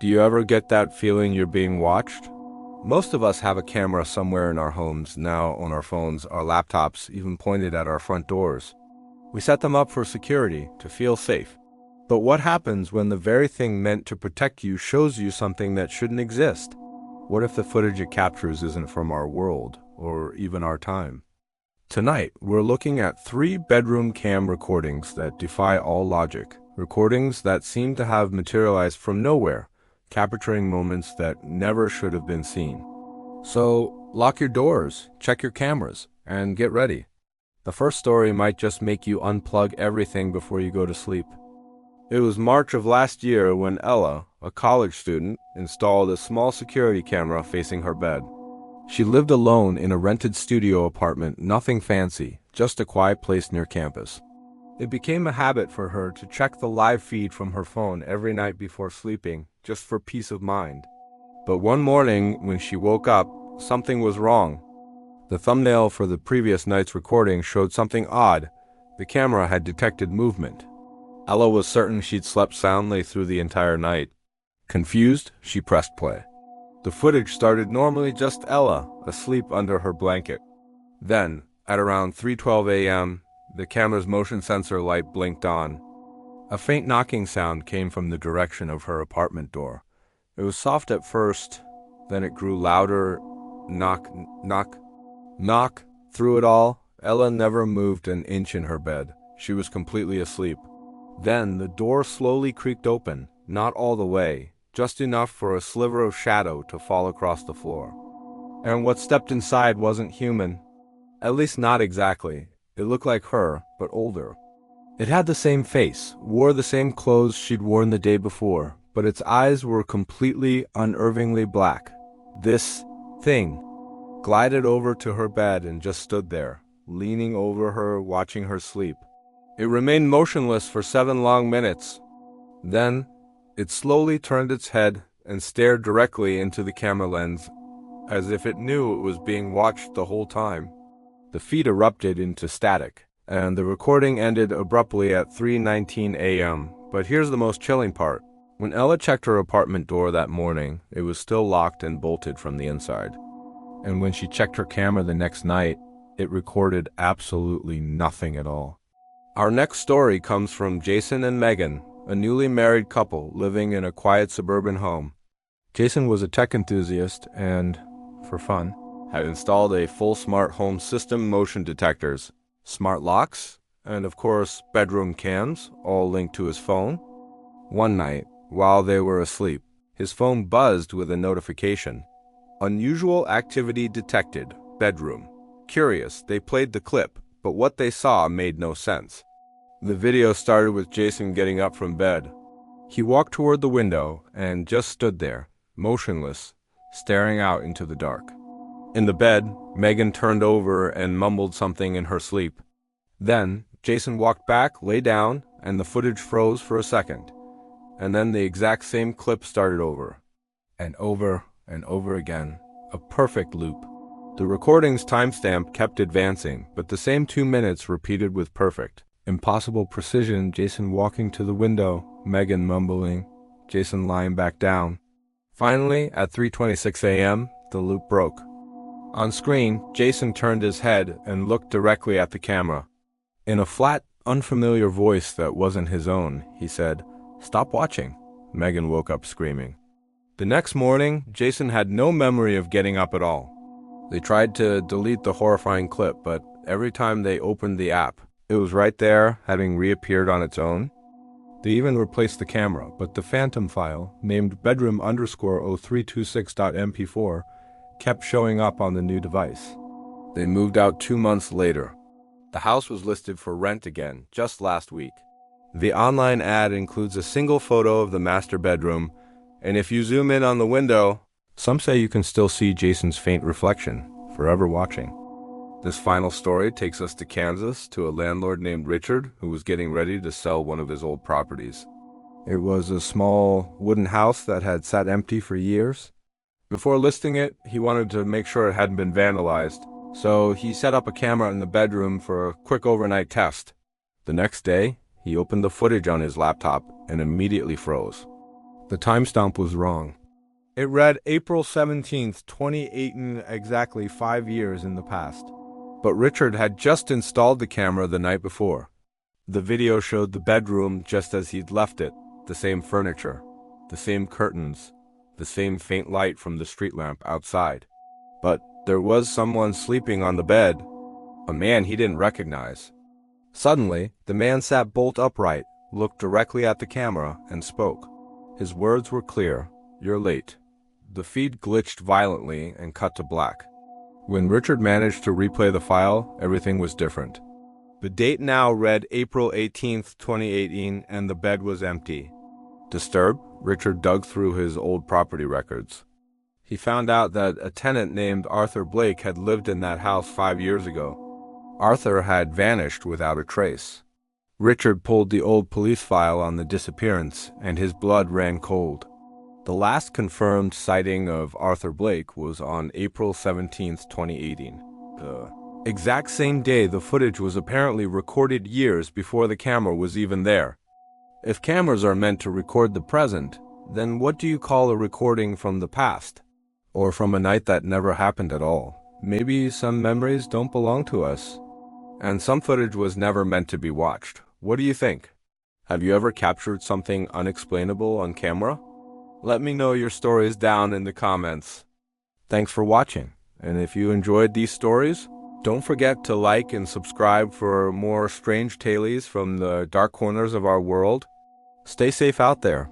Do you ever get that feeling you're being watched? Most of us have a camera somewhere in our homes, now on our phones, our laptops, even pointed at our front doors. We set them up for security, to feel safe. But what happens when the very thing meant to protect you shows you something that shouldn't exist? What if the footage it captures isn't from our world, or even our time? Tonight, we're looking at 3 bedroom cam recordings that defy all logic. Recordings that seem to have materialized from nowhere, capturing moments that never should have been seen. So, lock your doors, check your cameras, and get ready. The first story might just make you unplug everything before you go to sleep. It was March of last year when Ella, a college student, installed a small security camera facing her bed. She lived alone in a rented studio apartment, nothing fancy, just a quiet place near campus. It became a habit for her to check the live feed from her phone every night before sleeping, just for peace of mind. But one morning, when she woke up, something was wrong. The thumbnail for the previous night's recording showed something odd. The camera had detected movement. Ella was certain she'd slept soundly through the entire night. Confused, she pressed play. The footage started normally just Ella, asleep under her blanket. Then, at around 3:12 a.m., the camera's motion sensor light blinked on. A faint knocking sound came from the direction of her apartment door. It was soft at first, then it grew louder. Knock, knock, knock. Through it all, Ella never moved an inch in her bed. She was completely asleep. Then the door slowly creaked open, not all the way, just enough for a sliver of shadow to fall across the floor. And what stepped inside wasn't human. At least not exactly. It looked like her, but older. It had the same face, wore the same clothes she'd worn the day before, but its eyes were completely, unnervingly black. This thing glided over to her bed and just stood there, leaning over her, watching her sleep. It remained motionless for 7 long minutes. Then, it slowly turned its head and stared directly into the camera lens, as if it knew it was being watched the whole time. The feed erupted into static, and the recording ended abruptly at 3:19 a.m. But here's the most chilling part. When Ella checked her apartment door that morning, it was still locked and bolted from the inside. And when she checked her camera the next night, it recorded absolutely nothing at all. Our next story comes from Jason and Megan, a newly married couple living in a quiet suburban home. Jason was a tech enthusiast and, for fun, had installed a full smart home system, motion detectors, smart locks, and of course bedroom cams, all linked to his phone. One night, while they were asleep, his phone buzzed with a notification. Unusual activity detected, bedroom. Curious, they played the clip, but what they saw made no sense. The video started with Jason getting up from bed. He walked toward the window and just stood there, motionless, staring out into the dark. In the bed, Megan turned over and mumbled something in her sleep. Then, Jason walked back, lay down, and the footage froze for a second. And then the exact same clip started over. And over again. A perfect loop. The recording's timestamp kept advancing, but the same 2 minutes repeated with perfect, impossible precision. Jason walking to the window, Megan mumbling, Jason lying back down. Finally, at 3:26 a.m., the loop broke. On screen, Jason turned his head and looked directly at the camera. In a flat, unfamiliar voice that wasn't his own, he said, "Stop watching." Megan woke up screaming. The next morning, Jason had no memory of getting up at all. They tried to delete the horrifying clip, but every time they opened the app, it was right there, having reappeared on its own. They even replaced the camera, but the phantom file, named bedroom_0326.mp4, kept showing up on the new device. They moved out 2 months later. The house was listed for rent again, just last week. The online ad includes a single photo of the master bedroom, and if you zoom in on the window, some say you can still see Jason's faint reflection, forever watching. This final story takes us to Kansas, to a landlord named Richard who was getting ready to sell one of his old properties. It was a small wooden house that had sat empty for years. Before listing it, he wanted to make sure it hadn't been vandalized, so he set up a camera in the bedroom for a quick overnight test. The next day, he opened the footage on his laptop and immediately froze. The timestamp was wrong. It read April 17th, 2018, exactly 5 years in the past. But Richard had just installed the camera the night before. The video showed the bedroom just as he'd left it, the same furniture, the same curtains, the same faint light from the street lamp outside. But there was someone sleeping on the bed, a man he didn't recognize. Suddenly, the man sat bolt upright, looked directly at the camera, and spoke. His words were clear. "You're late." The feed glitched violently and cut to black. When Richard managed to replay the file, everything was different. The date now read April 18th, 2018, and the bed was empty. Disturbed, Richard dug through his old property records. He found out that a tenant named Arthur Blake had lived in that house 5 years ago. Arthur had vanished without a trace. Richard pulled the old police file on the disappearance, and his blood ran cold. The last confirmed sighting of Arthur Blake was on April 17th, 2018. The exact same day the footage was apparently recorded years before the camera was even there. If cameras are meant to record the present, then what do you call a recording from the past? Or from a night that never happened at all? Maybe some memories don't belong to us. And some footage was never meant to be watched. What do you think? Have you ever captured something unexplainable on camera? Let me know your stories down in the comments. Thanks for watching, and if you enjoyed these stories, don't forget to like and subscribe for more strange tales from the dark corners of our world. Stay safe out there.